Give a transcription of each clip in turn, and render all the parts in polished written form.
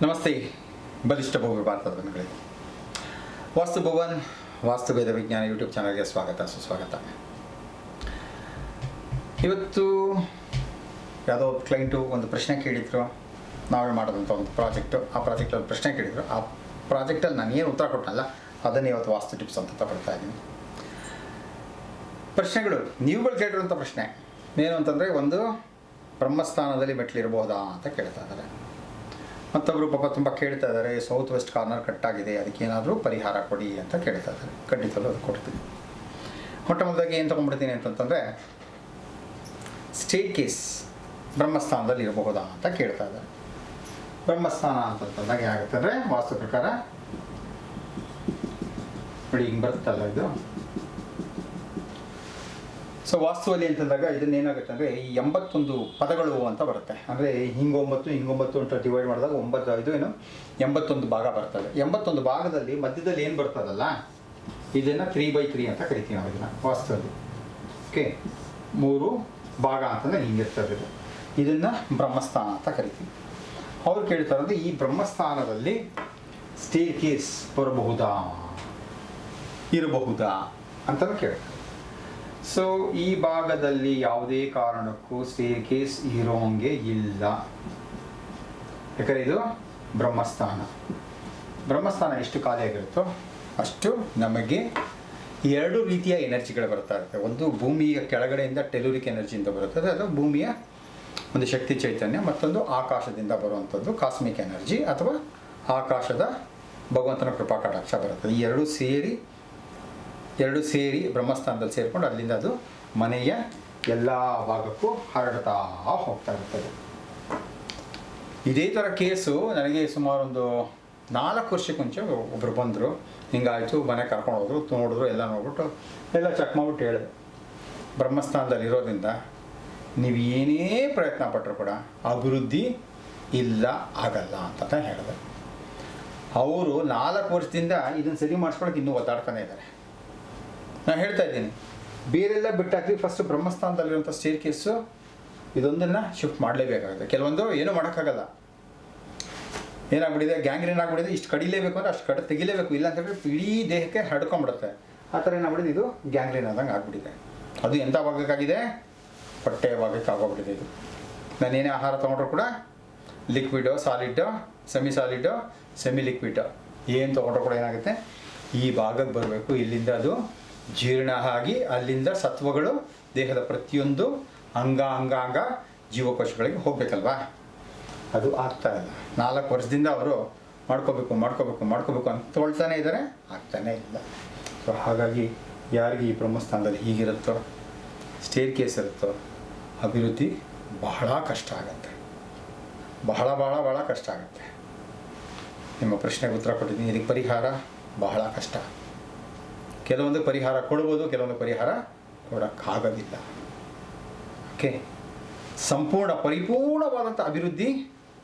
ನಮಸ್ತೆ ಬಲಿಷ್ಠ ಭವ್ಯ ಭಾರತದ ಜನಗಳಿಗೆ ವಾಸ್ತು ಭವನ್ ವಾಸ್ತು ವೇದ ವಿಜ್ಞಾನ ಯೂಟ್ಯೂಬ್ ಚಾನಲ್ಗೆ ಸ್ವಾಗತ ಸುಸ್ವಾಗತ. ಇವತ್ತು ಯಾವುದೋ ಕ್ಲೈಂಟು ಒಂದು ಪ್ರಶ್ನೆ ಕೇಳಿದ್ರು, ನಾವೇ ಮಾಡೋದಂಥ ಒಂದು ಪ್ರಾಜೆಕ್ಟು. ಆ ಪ್ರಾಜೆಕ್ಟಲ್ಲಿ ಪ್ರಶ್ನೆ ಕೇಳಿದರು. ಆ ಪ್ರಾಜೆಕ್ಟಲ್ಲಿ ನಾನು ಏನು ಉತ್ತರ ಕೊಟ್ಟನಲ್ಲ ಅದನ್ನು ಇವತ್ತು ವಾಸ್ತು ಟಿಪ್ಸ್ ಅಂತ ತಗೊಳ್ತಾ ಇದ್ದೀನಿ. ಪ್ರಶ್ನೆಗಳು ನೀವುಗಳು ಕೇಳಿರುವಂಥ ಪ್ರಶ್ನೆ ಏನು ಅಂತಂದರೆ, ಒಂದು ಬ್ರಹ್ಮಸ್ಥಾನದಲ್ಲಿ ಮೆಟ್ಲಿರ್ಬೋದಾ ಅಂತ ಕೇಳ್ತಾ ಇದ್ದಾರೆ. ಮತ್ತೊಬ್ಬರು ಪಾಪ ತುಂಬ ಕೇಳ್ತಾ ಇದ್ದಾರೆ, ಸೌತ್ ವೆಸ್ಟ್ ಕಾರ್ನರ್ ಕಟ್ಟಾಗಿದೆ, ಅದಕ್ಕೇನಾದರೂ ಪರಿಹಾರ ಕೊಡಿ ಅಂತ ಕೇಳ್ತಾ ಇದ್ದಾರೆ. ಖಂಡಿತಲ್ಲೂ ಅದು ಕೊಡ್ತೀನಿ. ಮೊಟ್ಟ ಮೊದಲಾಗಿ ಏನು ತೊಗೊಂಡ್ಬಿಡ್ತೀನಿ ಅಂತಂತಂದರೆ, ಸ್ಟೇಟ್ ಕೇಸ್ ಬ್ರಹ್ಮಸ್ಥಾನದಲ್ಲಿ ಇರಬಹುದಾ ಅಂತ ಕೇಳ್ತಾ ಇದ್ದಾರೆ. ಬ್ರಹ್ಮಸ್ಥಾನ ಅಂತಂದಾಗ ಏನಾಗುತ್ತೆ ಅಂದರೆ, ವಾಸ್ತು ಪ್ರಕಾರ ನೋಡಿ ಹಿಂಗೆ ಬರುತ್ತಲ್ಲ ಇದು. ಸೊ ವಾಸ್ತುವಲ್ಲಿ ಅಂತಂದಾಗ ಇದನ್ನೇನಾಗುತ್ತೆ ಅಂದರೆ, ಈ 81 ಪದಗಳು ಅಂತ ಬರುತ್ತೆ. ಅಂದರೆ ಹಿಂಗೊಂಬತ್ತು ಅಂತ ಡಿವೈಡ್ ಮಾಡಿದಾಗ 81 ಭಾಗ ಬರ್ತದೆ. 81 ಭಾಗದಲ್ಲಿ ಮಧ್ಯದಲ್ಲಿ ಏನು ಬರ್ತದಲ್ಲ, ಇದನ್ನು 3/3 ಅಂತ ಕರಿತೀವಿ ನಾವು ಇದನ್ನು ವಾಸ್ತುವಲ್ಲಿ. ಓಕೆ, 3 ಭಾಗ ಅಂತಂದರೆ ಹಿಂಗಿರ್ತದೆ. ಇದನ್ನು ಬ್ರಹ್ಮಸ್ಥಾನ ಅಂತ ಕರಿತೀವಿ. ಅವ್ರು ಕೇಳ್ತಾರೆ ಅಂದರೆ, ಈ ಬ್ರಹ್ಮಸ್ಥಾನದಲ್ಲಿ ಸ್ಟೇರ್ ಕೇಸ್ ಇರಬಹುದಾ ಅಂತಲೂ ಕೇಳ್ತಾರೆ. ಸೊ ಈ ಭಾಗದಲ್ಲಿ ಯಾವುದೇ ಕಾರಣಕ್ಕೂ ಸ್ಟೇರ್ ಕೇಸ್ ಇರೋಂಗೆ ಇಲ್ಲ. ಯಾಕಂದರೆ ಇದು ಬ್ರಹ್ಮಸ್ಥಾನ ಎಷ್ಟು ಖಾಲಿಯಾಗಿರುತ್ತೋ ಅಷ್ಟು ನಮಗೆ 2 ರೀತಿಯ ಎನರ್ಜಿಗಳು ಬರ್ತಾ ಇರುತ್ತೆ. ಒಂದು ಭೂಮಿಯ ಕೆಳಗಡೆಯಿಂದ ಟೆಲೂರಿಕ್ ಎನರ್ಜಿಯಿಂದ ಬರುತ್ತದೆ, ಅದು ಭೂಮಿಯ ಒಂದು ಶಕ್ತಿ ಚೈತನ್ಯ. ಮತ್ತೊಂದು ಆಕಾಶದಿಂದ ಬರುವಂಥದ್ದು ಕಾಸ್ಮಿಕ್ ಎನರ್ಜಿ ಅಥವಾ ಆಕಾಶದ ಭಗವಂತನ ಕೃಪಾ ಕಟಾಕ್ಷ ಬರುತ್ತದೆ. ಈ ಎರಡು ಸೇರಿ ಬ್ರಹ್ಮಸ್ಥಾನದಲ್ಲಿ ಸೇರಿಕೊಂಡು ಅಲ್ಲಿಂದ ಅದು ಮನೆಯ ಎಲ್ಲ ಭಾಗಕ್ಕೂ ಹರಡ್ತಾ ಹೋಗ್ತಾ ಇರ್ತದೆ. ಇದೇ ಥರ ಕೇಸು ನನಗೆ ಸುಮಾರು ಒಂದು 4 ವರ್ಷಕ್ಕೆ ಮುಂಚೆ ಒಬ್ಬರು ಬಂದರು. ಹಿಂಗಾಯಿತು, ಮನೆ ಕರ್ಕೊಂಡು ಹೋದ್ರು, ನೋಡಿದ್ರು, ಎಲ್ಲ ನೋಡ್ಬಿಟ್ಟು ಎಲ್ಲ ಚೆಕ್ ಮಾಡಿಬಿಟ್ಟು ಹೇಳಿದೆ, ಬ್ರಹ್ಮಸ್ಥಾನದಲ್ಲಿ ಇರೋದ್ರಿಂದ ನೀವು ಏನೇ ಪ್ರಯತ್ನ ಪಟ್ಟರು ಕೂಡ ಅಭಿವೃದ್ಧಿ ಆಗಲ್ಲ ಅಂತ ಹೇಳಿದೆ. ಅವರು 4 ವರ್ಷದಿಂದ ಇದನ್ನು ಸರಿ ಮಾಡಿಸ್ಕೊಳಕ್ಕೆ ಇನ್ನೂ ಒದ್ದಾಡ್ತಾನೆ ಇದ್ದಾರೆ. ನಾನು ಹೇಳ್ತಾ ಇದ್ದೀನಿ, ಬೇರೆಲ್ಲ ಬಿಟ್ಟಾಕಿ ಫಸ್ಟ್ ಬ್ರಹ್ಮಸ್ಥಾನದಲ್ಲಿರುವಂಥ ಸ್ಟೇರ್ ಕೇಸು ಇದೊಂದನ್ನು ಶಿಫ್ಟ್ ಮಾಡಲೇಬೇಕಾಗುತ್ತೆ. ಕೆಲವೊಂದು ಏನೂ ಮಾಡೋಕ್ಕಾಗಲ್ಲ, ಏನಾಗ್ಬಿಟ್ಟಿದೆ, ಗ್ಯಾಂಗ್ರೀನ್ ಆಗಿಬಿಟ್ಟಿದೆ, ಇಷ್ಟು ಕಡಿಲೇಬೇಕು ಅಂದರೆ ಅಷ್ಟು ಕಡೆ ತೆಗಿಲೇಬೇಕು, ಇಲ್ಲ ಅಂತಂದರೆ ಇಡೀ ದೇಹಕ್ಕೆ ಹಡ್ಕೊಂಡ್ಬಿಡುತ್ತೆ. ಆ ಥರ ಏನಾಗ್ಬಿಟ್ಟಿದೆ, ಇದು ಗ್ಯಾಂಗ್ರೀನ್ ಆದಂಗೆ ಆಗ್ಬಿಟ್ಟಿದೆ. ಅದು ಎಂಥ ಭಾಗಕ್ಕಾಗಿದೆ, ಹೊಟ್ಟೆಯ ಭಾಗಕ್ಕೆ ಆಗೋಗ್ಬಿಟ್ಟಿದೆ. ಇದು ನಾನೇನೇ ಆಹಾರ ತೊಗೊಂಡ್ರು ಕೂಡ ಲಿಕ್ವಿಡು, ಸಾಲಿಡ್ಡು, ಸೆಮಿ ಲಿಕ್ವಿಡ್ ಏನು ತೊಗೊಂಡ್ರು ಕೂಡ ಏನಾಗುತ್ತೆ, ಈ ಭಾಗಕ್ಕೆ ಬರಬೇಕು. ಇಲ್ಲಿಂದ ಅದು ಜೀರ್ಣ ಆಗಿ ಅಲ್ಲಿಂದ ಸತ್ವಗಳು ದೇಹದ ಪ್ರತಿಯೊಂದು ಅಂಗ ಜೀವಕೋಶಗಳಿಗೆ ಹೋಗ್ಬೇಕಲ್ವಾ, ಅದು ಆಗ್ತಾ ಇಲ್ಲ. 4 ವರ್ಷದಿಂದ ಅವರು ಮಾಡ್ಕೋಬೇಕು ಅಂತ ತೊಳ್ತಾನೆ ಇದ್ದಾರೆ, ಆಗ್ತಾನೇ ಇಲ್ಲ. ಸೊ ಹಾಗಾಗಿ ಯಾರಿಗೆ ಈ ಬ್ರಹ್ಮಸ್ಥಾನದಲ್ಲಿ ಹೀಗಿರುತ್ತೋ, ಸ್ಟೇರ್ ಕೇಸ್ ಇರುತ್ತೋ, ಅಭಿವೃದ್ಧಿ ಬಹಳ ಕಷ್ಟ ಆಗುತ್ತೆ. ಬಹಳ ಕಷ್ಟ ಆಗುತ್ತೆ. ನಿಮ್ಮ ಪ್ರಶ್ನೆಗೆ ಉತ್ತರ ಕೊಟ್ಟಿದ್ದೀನಿ. ಇದಕ್ಕೆ ಪರಿಹಾರ ಬಹಳ ಕಷ್ಟ. ಕೆಲವೊಂದು ಪರಿಹಾರ ಕೊಡ್ಬೋದು, ಕೆಲವೊಂದು ಪರಿಹಾರ ಕೊಡೋಕ್ಕಾಗೋದಿಲ್ಲ. ಓಕೆ, ಪರಿಪೂರ್ಣವಾದಂಥ ಅಭಿವೃದ್ಧಿ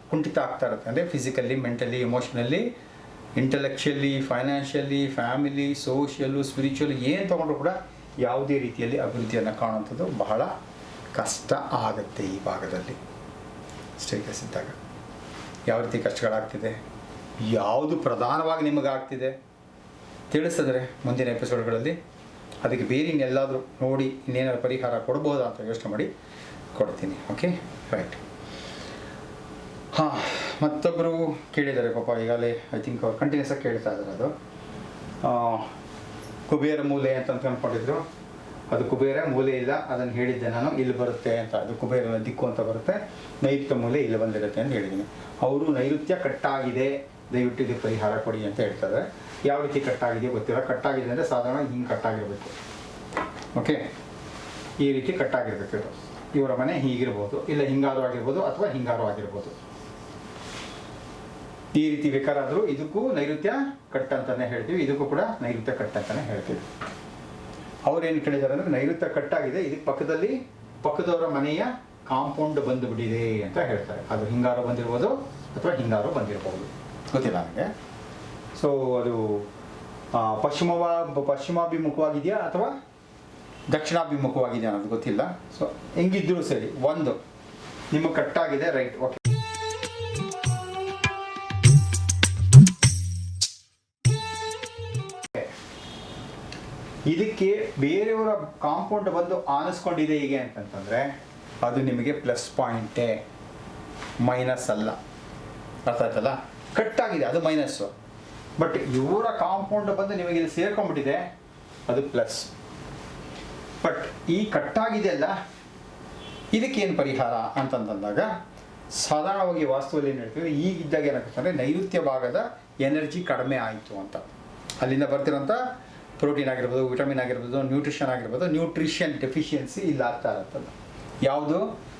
ಕುಂಠಿತ ಆಗ್ತಾ ಇರುತ್ತೆ. ಅಂದರೆ physically, mentally, emotionally, intellectually, financially, family, social, spiritual ಏನು ತೊಗೊಂಡ್ರು ಕೂಡ ಯಾವುದೇ ರೀತಿಯಲ್ಲಿ ಅಭಿವೃದ್ಧಿಯನ್ನು ಕಾಣುವಂಥದ್ದು ಬಹಳ ಕಷ್ಟ ಆಗುತ್ತೆ. ಈ ಭಾಗದಲ್ಲಿ ಸ್ಟೇರ್ ಕೇಸ್ ಇದ್ದಾಗ ಯಾವ ರೀತಿ ಕಷ್ಟಗಳಾಗ್ತಿದೆ, ಯಾವುದು ಪ್ರಧಾನವಾಗಿ ನಿಮಗಾಗ್ತಿದೆ ತಿಳಿಸಿದ್ರೆ ಮುಂದಿನ ಎಪಿಸೋಡ್ಗಳಲ್ಲಿ ಅದಕ್ಕೆ ಬೇರೆ ಇನ್ನೆಲ್ಲಾದರೂ ನೋಡಿ ಇನ್ನೇನಾದ್ರು ಪರಿಹಾರ ಕೊಡ್ಬೋದಾ ಅಂತ ಯೋಚನೆ ಮಾಡಿ ಕೊಡ್ತೀನಿ. Okay, right. ಮತ್ತೊಬ್ಬರು ಕೇಳಿದ್ದಾರೆ ಪಾಪ, ಈಗಾಗಲೇ ಐ ಥಿಂಕ್ ಅವ್ರು ಕಂಟಿನ್ಯೂಸ್ ಆಗಿ ಕೇಳ್ತಾ ಇದ್ದಾರೆ. ಅದು ಕುಬೇರ ಮೂಲೆ ಅಂತ ಅಂದ್ಕೊಂಡಿದ್ರು. ಅದು ಕುಬೇರ ಮೂಲೆ ಇಲ್ಲ, ಅದನ್ನು ಹೇಳಿದ್ದೆ ನಾನು, ಇಲ್ಲಿ ಬರುತ್ತೆ ಅಂತ. ಅದು ಕುಬೇರನ ದಿಕ್ಕು ಅಂತ ಬರುತ್ತೆ, ನೈಋತ್ಯ ಮೂಲೆ ಇಲ್ಲಿ ಬಂದಿರುತ್ತೆ ಅಂತ ಹೇಳಿದ್ದೀನಿ. ಅವರು ನೈಋತ್ಯ ಕಟ್ಟಾಗಿದೆ, ದಯವಿಟ್ಟು ಇದಕ್ಕೆ ಪರಿಹಾರ ಕೊಡಿ ಅಂತ ಹೇಳ್ತಾರೆ. ಯಾವ ರೀತಿ ಕಟ್ಟಾಗಿದೆಯೋ ಗೊತ್ತಿಲ್ಲ. ಕಟ್ಟಾಗಿದೆ ಅಂದರೆ ಸಾಧಾರಣ ಹಿಂಗೆ ಕಟ್ಟಾಗಿರಬೇಕು. ಓಕೆ, ಈ ರೀತಿ ಕಟ್ಟಾಗಿರ್ಬೇಕು. ಇವರ ಮನೆ ಹೀಗಿರ್ಬೋದು, ಇಲ್ಲ ಹಿಂಗಾರು ಆಗಿರ್ಬೋದು, ಅಥವಾ ಹಿಂಗಾರು ಆಗಿರ್ಬೋದು. ಈ ರೀತಿ ಬೇಕಾರಾದರೂ ಇದಕ್ಕೂ ನೈಋತ್ಯ ಕಟ್ ಅಂತಲೇ ಹೇಳ್ತೀವಿ, ಇದಕ್ಕೂ ಕೂಡ ನೈಋತ್ಯ ಕಟ್ ಅಂತಲೇ ಹೇಳ್ತೀವಿ. ಅವ್ರೇನು ಕೇಳಿದ್ದಾರೆ ಅಂದರೆ, ನೈಋತ್ಯ ಕಟ್ಟಾಗಿದೆ, ಇದಕ್ಕೆ ಪಕ್ಕದವರ ಮನೆಯ ಕಾಂಪೌಂಡ್ ಬಂದುಬಿಟ್ಟಿದೆ ಅಂತ ಹೇಳ್ತಾರೆ. ಅದು ಹಿಂಗಾರು ಬಂದಿರ್ಬೋದು ಅಥವಾ ಹಿಂಗಾರು ಬಂದಿರ್ಬೋದು, ಗೊತ್ತಿಲ್ಲ ನನಗೆ. ಸೊ ಅದು ಪಶ್ಚಿಮಾಭಿಮುಖವಾಗಿದೆಯಾ ಅಥವಾ ದಕ್ಷಿಣಾಭಿಮುಖವಾಗಿದೆಯಾ ಅನ್ನೋದು ಗೊತ್ತಿಲ್ಲ. ಸೊ ಹೆಂಗಿದ್ರೂ ಸರಿ, ಒಂದು ನಿಮಗೆ ಕಟ್ಟಾಗಿದೆ, ರೈಟ್, ಓಕೆ. ಇದಕ್ಕೆ ಬೇರೆಯವರ ಕಾಂಪೌಂಡ್ ಬಂದು ಆನಿಸ್ಕೊಂಡಿದೆ ಹೀಗೆ ಅಂತಂತಂದರೆ ಅದು ನಿಮಗೆ ಪ್ಲಸ್ ಪಾಯಿಂಟೇ, ಮೈನಸ್ ಅಲ್ಲ. ಅರ್ಥ ಆಯ್ತಲ್ಲ? ಕಟ್ಟಾಗಿದೆ ಅದು ಮೈನಸ್ಸು, ಬಟ್ ಇವರ ಕಾಂಪೌಂಡ್ ಬಂದು ನಿಮಗೆ ಇಲ್ಲಿ ಸೇರ್ಕೊಂಡ್ಬಿಟ್ಟಿದೆ ಅದು ಪ್ಲಸ್. ಬಟ್ ಈ ಕಟ್ಟಾಗಿದೆ ಅಲ್ಲ, ಇದಕ್ಕೇನು ಪರಿಹಾರ ಅಂತಂದಾಗ ಸಾಧಾರಣವಾಗಿ ವಾಸ್ತುವಲ್ಲಿ ಏನು ಹೇಳ್ತೀವಿ, ಈಗಿದ್ದಾಗ ಏನಾಗುತ್ತೆ ಅಂದರೆ ನೈಋತ್ಯ ಭಾಗದ ಎನರ್ಜಿ ಕಡಿಮೆ ಆಯಿತು ಅಂತ, ಅಲ್ಲಿಂದ ಬರ್ತಿರೋಂಥ ಪ್ರೋಟೀನ್ ಆಗಿರ್ಬೋದು, ವಿಟಮಿನ್ ಆಗಿರ್ಬೋದು, ನ್ಯೂಟ್ರಿಷನ್ ಆಗಿರ್ಬೋದು, ನ್ಯೂಟ್ರಿಷನ್ ಡೆಫಿಷಿಯನ್ಸಿ ಇಲ್ಲ ಆಗ್ತಾ ಇರುತ್ತಲ್ಲ. ಯಾವುದು?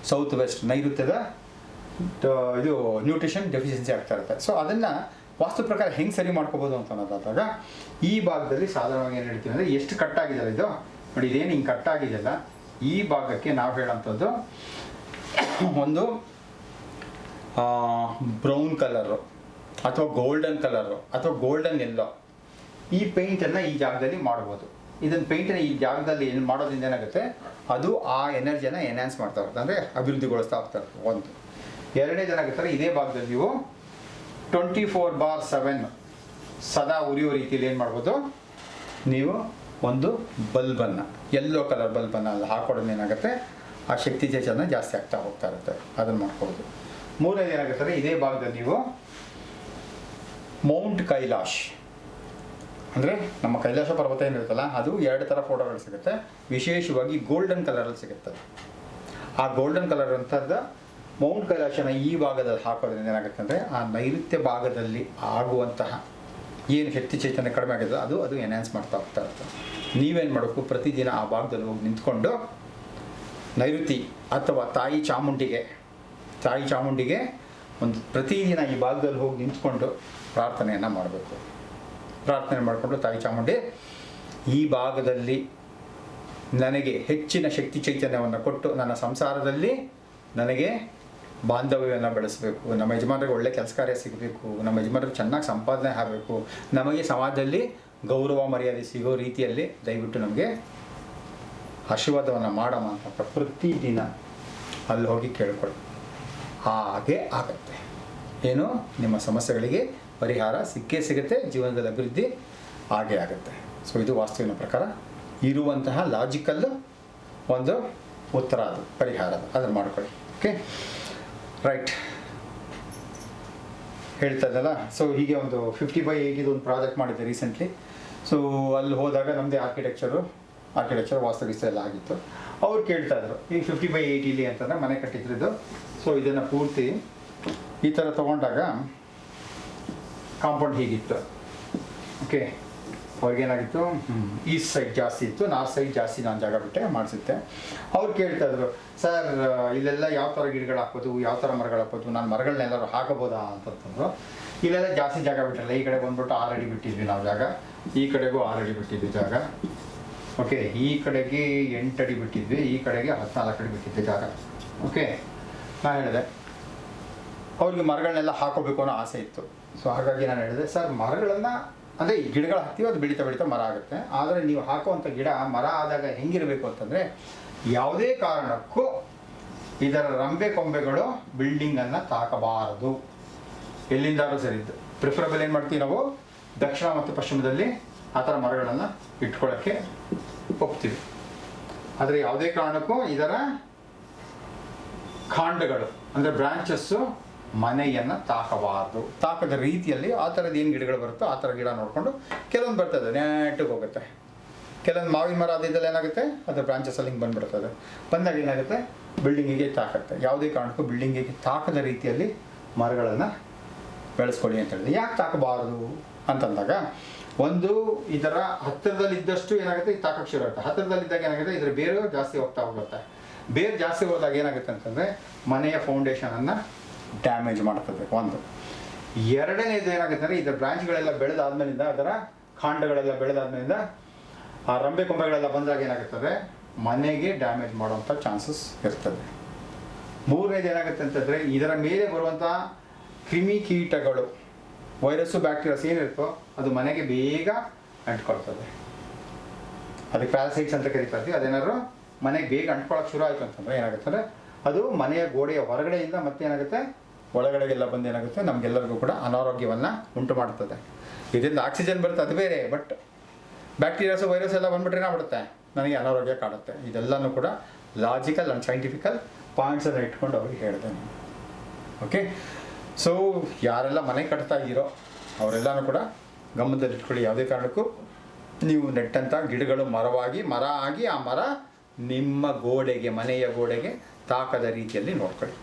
ಸೌತ್ ವೆಸ್ಟ್ ನೈಋತ್ಯದ ಇದು ನ್ಯೂಟ್ರಿಷನ್ ಡೆಫಿಷಿಯನ್ಸಿ ಆಗ್ತಾ ಇರುತ್ತೆ. ಸೊ ಅದನ್ನು ವಾಸ್ತು ಪ್ರಕಾರ ಹೆಂಗೆ ಸರಿ ಮಾಡ್ಕೋಬೋದು ಅಂತ ಅನ್ನೋದಾದಾಗ ಈ ಭಾಗದಲ್ಲಿ ಸಾಧಾರಣವಾಗಿ ಏನು ಹೇಳ್ತೀವಿ ಅಂದರೆ, ಎಷ್ಟು ಕಟ್ಟಾಗಿದೆಯಲ್ಲ ಇದು ನೋಡಿ, ಇದೇನು ಹಿಂಗೆ ಕಟ್ಟಾಗಿದೆಯಲ್ಲ, ಈ ಭಾಗಕ್ಕೆ ನಾವು ಹೇಳೋಂಥದ್ದು ಒಂದು ಬ್ರೌನ್ ಕಲರು ಅಥವಾ ಗೋಲ್ಡನ್ ಕಲರು ಅಥವಾ ಗೋಲ್ಡನ್ ಎಲ್ಲೋ ಈ ಪೇಂಟನ್ನು ಈ ಜಾಗದಲ್ಲಿ ಮಾಡ್ಬೋದು. ಇದನ್ನು ಪೇಂಟನ್ನು ಈ ಜಾಗದಲ್ಲಿ ಏನು ಮಾಡೋದ್ರಿಂದ ಏನಾಗುತ್ತೆ, ಅದು ಆ ಎನರ್ಜಿಯನ್ನು ಎನ್ಹ್ಯಾನ್ಸ್ ಮಾಡ್ತಾ ಇರುತ್ತೆ, ಅಂದರೆ ಅಭಿವೃದ್ಧಿಗೊಳಿಸ್ತಾ ಹೋಗ್ತಾ ಇರುತ್ತೆ. ಒಂದು ಎರಡನೇದು ಏನಾಗುತ್ತೆ, ಇದೇ ಭಾಗದಲ್ಲಿ ನೀವು 24/7 ಸದಾ ಉರಿಯೋ ರೀತಿಯಲ್ಲಿ ಏನು ಮಾಡ್ಬೋದು, ನೀವು ಒಂದು ಬಲ್ಬನ್ನು, ಯೆಲ್ಲೋ ಕಲರ್ ಬಲ್ಬನ್ನು ಅಲ್ಲಿ ಹಾಕೋದ್ರಿಂದ ಏನಾಗುತ್ತೆ, ಆ ಶಕ್ತಿ ಚೇತನ ಜಾಸ್ತಿ ಆಗ್ತಾ ಹೋಗ್ತಾ ಇರುತ್ತೆ, ಅದನ್ನು ಮಾಡ್ಕೋಬೋದು. ಮೂರನೇದು ಏನಾಗುತ್ತೆ, ಇದೇ ಭಾಗದಲ್ಲಿ ನೀವು ಮೌಂಟ್ ಕೈಲಾಶ್ ಅಂದರೆ ನಮ್ಮ ಕೈಲಾಸ ಪರ್ವತ ಏನಿರುತ್ತಲ್ಲ, ಅದು 2 ಥರ ಫೋಟೋಗಳು ಸಿಗುತ್ತೆ, ವಿಶೇಷವಾಗಿ ಗೋಲ್ಡನ್ ಕಲರಲ್ಲಿ ಸಿಗುತ್ತೆ. ಆ ಗೋಲ್ಡನ್ ಕಲರ್ ಅಂಥದ್ದು ಮೌಂಟ್ ಕೈಲಾಶನ ಈ ಭಾಗದಲ್ಲಿ ಹಾಕೋದ್ರಿಂದ ಏನಾಗುತ್ತೆ ಅಂದರೆ, ಆ ನೈಋತ್ಯ ಭಾಗದಲ್ಲಿ ಆಗುವಂತಹ ಏನು ಶಕ್ತಿ ಚೈತನ್ಯ ಕಡಿಮೆ ಆಗಿದೆ ಅದು ಎನ್ಹ್ಯಾನ್ಸ್ ಮಾಡ್ತಾ ಹೋಗ್ತಾ ಇರುತ್ತೆ. ನೀವೇನು ಮಾಡಬೇಕು, ಪ್ರತಿದಿನ ಆ ಭಾಗದಲ್ಲಿ ಹೋಗಿ ನಿಂತ್ಕೊಂಡು ನೈಋತಿ ಅಥವಾ ತಾಯಿ ಚಾಮುಂಡಿಗೆ ಒಂದು ಪ್ರತಿದಿನ ಈ ಭಾಗದಲ್ಲಿ ಹೋಗಿ ನಿಂತ್ಕೊಂಡು ಪ್ರಾರ್ಥನೆಯನ್ನು ಮಾಡಬೇಕು. ಪ್ರಾರ್ಥನೆ ಮಾಡಿಕೊಂಡು, ತಾಯಿ ಚಾಮುಂಡಿ ಈ ಭಾಗದಲ್ಲಿ ನನಗೆ ಹೆಚ್ಚಿನ ಶಕ್ತಿ ಚೈತನ್ಯವನ್ನು ಕೊಟ್ಟು ನನ್ನ ಸಂಸಾರದಲ್ಲಿ ನನಗೆ ಬಾಂಧವ್ಯವನ್ನು ಬೆಳೆಸಬೇಕು, ನಮ್ಮ ಯಜಮಾನರಿಗೆ ಒಳ್ಳೆ ಕೆಲಸ ಕಾರ್ಯ ಸಿಗಬೇಕು, ನಮ್ಮ ಯಜಮಾನರಿಗೆ ಚೆನ್ನಾಗಿ ಸಂಪಾದನೆ ಆಗಬೇಕು, ನಮಗೆ ಸಮಾಜದಲ್ಲಿ ಗೌರವ ಮರ್ಯಾದೆ ಸಿಗೋ ರೀತಿಯಲ್ಲಿ ದಯವಿಟ್ಟು ನಮಗೆ ಆಶೀರ್ವಾದವನ್ನು ಮಾಡಮ್ಮ ಅಂತ ಪ್ರತಿದಿನ ಅಲ್ಲಿ ಹೋಗಿ ಕೇಳ್ಕೊಳ್ಳಿ. ಹಾಗೆ ಆಗುತ್ತೆ, ಏನು ನಿಮ್ಮ ಸಮಸ್ಯೆಗಳಿಗೆ ಪರಿಹಾರ ಸಿಕ್ಕೇ ಸಿಗುತ್ತೆ, ಜೀವನದಲ್ಲಿ ಅಭಿವೃದ್ಧಿ ಹಾಗೇ ಆಗುತ್ತೆ. ಸೊ ಇದು ವಾಸ್ತುವಿನ ಪ್ರಕಾರ ಇರುವಂತಹ ಲಾಜಿಕಲ್ಲು ಒಂದು ಉತ್ತರ, ಅದು ಪರಿಹಾರ, ಅದನ್ನು ಮಾಡ್ಕೊಳ್ಳಿ. Okay, right. ಹೇಳ್ತಾ ಇದ್ದಲ್ಲ, ಸೊ ಹೀಗೆ ಒಂದು 50/80 ಒಂದು ಪ್ರಾಜೆಕ್ಟ್ ಮಾಡಿದ್ದೆ ರೀಸೆಂಟ್ಲಿ. ಸೊ ಅಲ್ಲಿ ಹೋದಾಗ ನಮ್ಮದೇ ಆರ್ಕಿಟೆಕ್ಚರ್ ವಾಸ್ತುವಿಸ್ತ ಎಲ್ಲ ಆಗಿತ್ತು. ಅವ್ರು ಕೇಳ್ತಾ ಇದ್ರು, ಈ 50/80 ಅಂತಂದರೆ ಮನೆ ಕಟ್ಟಿದ್ರದ್ದು. ಸೊ ಇದನ್ನು ಪೂರ್ತಿ ಈ ಥರ ತೊಗೊಂಡಾಗ ಕಾಂಪೌಂಡ್ ಹೀಗಿತ್ತು. ಓಕೆ, ಅವ್ರಿಗೇನಾಗಿತ್ತು, ಈಸ್ಟ್ ಸೈಡ್ ಜಾಸ್ತಿ ಇತ್ತು, ನಾರ್ತ್ ಸೈಡ್ ಜಾಸ್ತಿ ನಾನು ಜಾಗ ಬಿಟ್ಟೆ ಮಾಡಿಸುತ್ತೆ. ಅವ್ರು ಕೇಳ್ತಾ ಇದ್ರು, ಸರ್ ಇಲ್ಲೆಲ್ಲ ಯಾವ ಥರ ಗಿಡಗಳು ಹಾಕ್ಬೋದು, ಯಾವ ಥರ ಮರಗಳು ಹಾಕ್ಬೋದು, ನಾನು ಮರಗಳನ್ನೆಲ್ಲರೂ ಹಾಕಬೋದಾ ಅಂತಂತಂದ್ರು. ಇಲ್ಲೆಲ್ಲ ಜಾಸ್ತಿ ಜಾಗ ಬಿಟ್ಟಿರಲ್ಲ, ಈ ಕಡೆ ಬಂದ್ಬಿಟ್ಟು 6 ಅಡಿ ಬಿಟ್ಟಿದ್ವಿ ನಾವು ಜಾಗ, ಈ ಕಡೆಗೂ 6 ಅಡಿ ಬಿಟ್ಟಿದ್ವಿ ಜಾಗ. ಓಕೆ, ಈ ಕಡೆಗೆ 8 ಅಡಿ ಬಿಟ್ಟಿದ್ವಿ, ಈ ಕಡೆಗೆ 14 ಅಡಿ ಬಿಟ್ಟಿದ್ವಿ ಜಾಗ. ಓಕೆ, ನಾನು ಹೇಳಿದೆ ಅವ್ರಿಗೆ ಮರಗಳನ್ನೆಲ್ಲ ಹಾಕೋಬೇಕು ಅನ್ನೋ ಆಸೆ ಇತ್ತು. ಸೊ ಹಾಗಾಗಿ ನಾನು ಹೇಳಿದೆ, ಸರ್ ಮರಗಳನ್ನು ಅಂದರೆ ಈ ಗಿಡಗಳು ಹಾಕ್ತೀವಿ, ಅದು ಬೆಳೀತಾ ಮರ ಆಗುತ್ತೆ. ಆದರೆ ನೀವು ಹಾಕುವಂಥ ಗಿಡ ಮರ ಆದಾಗ ಹೆಂಗಿರಬೇಕು ಅಂತಂದರೆ, ಯಾವುದೇ ಕಾರಣಕ್ಕೂ ಇದರ ರಂಬೆ ಕೊಂಬೆಗಳು ಬಿಲ್ಡಿಂಗನ್ನು ತಾಕಬಾರದು. ಎಲ್ಲಿಂದಾದ್ರೂ ಸರಿ, ಪ್ರಿಫರಬಲ್ ಏನು ಮಾಡ್ತೀವಿ ನಾವು, ದಕ್ಷಿಣ ಮತ್ತು ಪಶ್ಚಿಮದಲ್ಲಿ ಆ ಥರ ಮರಗಳನ್ನು ಇಟ್ಕೊಳ್ಳೋಕ್ಕೆ ಒಪ್ತೀವಿ. ಆದರೆ ಯಾವುದೇ ಕಾರಣಕ್ಕೂ ಇದರ ಕಾಂಡಗಳು ಅಂದರೆ ಬ್ರಾಂಚಸ್ಸು ಮನೆಯನ್ನು ತಾಕಬಾರ್ದು. ತಾಕದ ರೀತಿಯಲ್ಲಿ ಆ ಥರದ್ದು ಏನು ಗಿಡಗಳು ಬರುತ್ತೋ ಆ ಥರ ಗಿಡ ನೋಡಿಕೊಂಡು, ಕೆಲವೊಂದು ಬರ್ತದೆ ನೆಟ್ಟಿಗೆ ಹೋಗುತ್ತೆ, ಕೆಲವೊಂದು ಮಾವಿನ ಮರ ಅದಿದ್ದೆಲ್ಲ ಏನಾಗುತ್ತೆ, ಅದು ಬ್ರಾಂಚಸ್ಸಲ್ಲಿ ಹಿಂಗೆ ಬಂದುಬಿಡ್ತದೆ. ಬಂದಾಗ ಏನಾಗುತ್ತೆ, ಬಿಲ್ಡಿಂಗಿಗೆ ತಾಕತ್ತೆ. ಯಾವುದೇ ಕಾರಣಕ್ಕೂ ಬಿಲ್ಡಿಂಗಿಗೆ ತಾಕದ ರೀತಿಯಲ್ಲಿ ಮರಗಳನ್ನು ಬೆಳೆಸ್ಕೊಳ್ಳಿ ಅಂತ ಹೇಳಿದೆ. ಯಾಕೆ ತಾಕಬಾರದು ಅಂತಂದಾಗ, ಒಂದು ಇದರ ಹತ್ತಿರದಲ್ಲಿದ್ದಷ್ಟು ಏನಾಗುತ್ತೆ, ಈ ತಾಕಕ್ಕೆ ಶುರು ಆಗುತ್ತೆ. ಹತ್ತಿರದಲ್ಲಿದ್ದಾಗ ಏನಾಗುತ್ತೆ, ಇದರ ಬೇರು ಜಾಸ್ತಿ ಹೋಗುತ್ತೆ. ಬೇರು ಜಾಸ್ತಿ ಹೋದಾಗ ಏನಾಗುತ್ತೆ ಅಂತಂದರೆ, ಮನೆಯ ಫೌಂಡೇಶನನ್ನು ಡ್ಯಾಮೇಜ್ ಮಾಡ್ತದೆ ಒಂದು. ಎರಡನೇದು ಏನಾಗುತ್ತೆ ಅಂದರೆ, ಇದರ ಬ್ರಾಂಚ್ಗಳೆಲ್ಲ ಬೆಳೆದಾದ್ಮೇಲಿಂದ, ಅದರ ಕಾಂಡಗಳೆಲ್ಲ ಬೆಳೆದಾದ್ಮೇಲಿಂದ ಆ ರಂಬೆ ಕೊಂಬೆಗಳೆಲ್ಲ ಬಂದಾಗ ಏನಾಗುತ್ತದೆ, ಮನೆಗೆ ಡ್ಯಾಮೇಜ್ ಮಾಡುವಂಥ ಚಾನ್ಸಸ್ ಇರ್ತದೆ. ಮೂರನೇದು ಏನಾಗುತ್ತೆ ಅಂತಂದರೆ, ಇದರ ಮೇಲೆ ಬರುವಂಥ ಕ್ರಿಮಿ ಕೀಟಗಳು, ವೈರಸ್ಸು ಬ್ಯಾಕ್ಟೀರಿಯಾಸ್ ಏನಿರುತ್ತೋ ಅದು ಮನೆಗೆ ಬೇಗ ಅಂಟ್ಕೊಳ್ತದೆ. ಅದಕ್ಕೆ ಪ್ಯಾರಾಸೈಟ್ಸ್ ಅಂತ ಕರಿತಾ ಇರ್ತೀವಿ. ಅದೇನಾದ್ರು ಮನೆಗೆ ಬೇಗ ಅಂಟ್ಕೊಳ್ಳೋಕೆ ಶುರು ಆಯಿತು ಅಂತಂದರೆ ಏನಾಗುತ್ತೆ ಅಂದರೆ, ಅದು ಮನೆಯ ಗೋಡೆಯ ಹೊರಗಡೆಯಿಂದ ಮತ್ತೇನಾಗುತ್ತೆ, ಒಳಗಡೆಗೆಲ್ಲ ಬಂದು ಏನಾಗುತ್ತೆ, ನಮಗೆಲ್ಲರಿಗೂ ಕೂಡ ಅನಾರೋಗ್ಯವನ್ನು ಉಂಟು ಮಾಡ್ತದೆ. ಇದರಿಂದ ಆಕ್ಸಿಜನ್ ಬರುತ್ತೆ, ಅದು ಬೇರೆ, ಬಟ್ ಬ್ಯಾಕ್ಟೀರಿಯಾಸು ವೈರಸ್ ಎಲ್ಲ ಬಂದ್ಬಿಟ್ರೆ ಏನಾಗ್ಬಿಡುತ್ತೆ, ನನಗೆ ಅನಾರೋಗ್ಯ ಕಾಡುತ್ತೆ. ಇದೆಲ್ಲನೂ ಕೂಡ ಲಾಜಿಕಲ್ ಆ್ಯಂಡ್ ಸೈಂಟಿಫಿಕಲ್ ಪಾಯಿಂಟ್ಸನ್ನು ಇಟ್ಕೊಂಡು ಅವ್ರಿಗೆ ಹೇಳಿದೆ ನಾನು. ಓಕೆ, ಸೊ ಯಾರೆಲ್ಲ ಮನೆ ಕಟ್ತಾ ಇದ್ದೀರೋ ಅವರೆಲ್ಲನೂ ಕೂಡ ಗಮನದಲ್ಲಿಟ್ಕೊಳ್ಳಿ. ಯಾವುದೇ ಕಾರಣಕ್ಕೂ ನೀವು ನೆಟ್ಟಂಥ ಗಿಡಗಳು ಮರ ಆಗಿ ಆ ಮರ ನಿಮ್ಮ ಗೋಡೆಗೆ, ಮನೆಯ ಗೋಡೆಗೆ ತಾಕದ ರೀತಿಯಲ್ಲಿ ನೋಡ್ಕೊಳ್ಳಿ.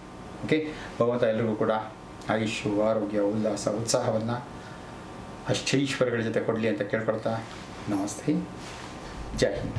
ಓಕೆ, ಭಗವಂತ ಎಲ್ರಿಗೂ ಕೂಡ ಆಯುಷ್ಯು, ಆರೋಗ್ಯ, ಉಲ್ಲಾಸ, ಉತ್ಸಾಹವನ್ನು ಅಷ್ಟೈಶ್ವರ್ಯಗಳ ಜೊತೆ ಕೊಡಲಿ ಅಂತ ಕೇಳ್ಕೊಳ್ತಾ ನಮಸ್ತೆ, ಜೈ ಹಿಂದ್.